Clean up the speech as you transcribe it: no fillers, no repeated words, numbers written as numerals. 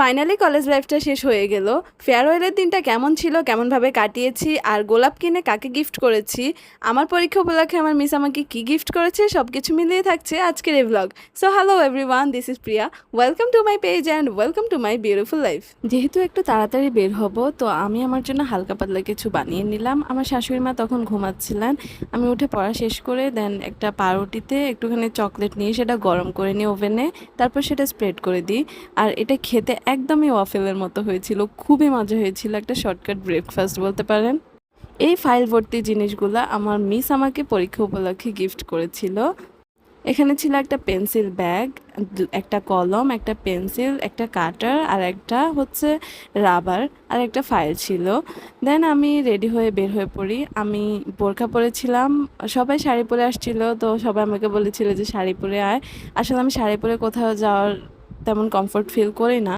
Finally college লাইফটা শেষ হয়ে গেল। ফেয়ারওয়েলের দিনটা কেমন ছিল, কেমনভাবে কাটিয়েছি, আর গোলাপ কিনে কাকে গিফট করেছি, আমার পরীক্ষা উপলক্ষে আমার মিস আমাকে কি গিফট করেছে, সব কিছু মিলিয়ে থাকছে আজকের এই blog. So hello everyone, this is Priya. Welcome to my page and welcome to my beautiful life. যেহেতু একটু তাড়াতাড়ি বের হব, তো আমি আমার জন্য হালকা পাতলা কিছু বানিয়ে নিলাম। আমার শাশুড়ি মা তখন ঘুমাচ্ছিলেন। আমি উঠে পড়া শেষ করে দেন একটা পাউরুটিতে একটুখানি চকলেট নিয়ে সেটা গরম করে নিই ওভেনে, তারপর সেটা স্প্রেড করে দিই। আর এটা খেতে একদমই ওয়াফেলের মতো হয়েছিল, খুবই মজা হয়েছিল, একটা শর্টকাট ব্রেকফাস্ট বলতে পারেন। এই ফাইল ভর্তি জিনিসগুলো আমার মিস আমাকে পরীক্ষা উপলক্ষে গিফট করেছিল। এখানে ছিল একটা পেন্সিল ব্যাগ, একটা কলম, একটা পেন্সিল, একটা কাটার, আর একটা হচ্ছে রাবার, আর একটা ফাইল ছিল। দেন আমি রেডি হয়ে বের হয়ে পড়ি। আমি বোরকা পরেছিলাম, সবাই শাড়ি পরে আসছিল, তো সবাই আমাকে বলেছিল যে শাড়ি পরে আয়। আসলে আমি শাড়ি পরে কোথাও যাওয়ার তেমন কমফোর্ট ফিল করি না।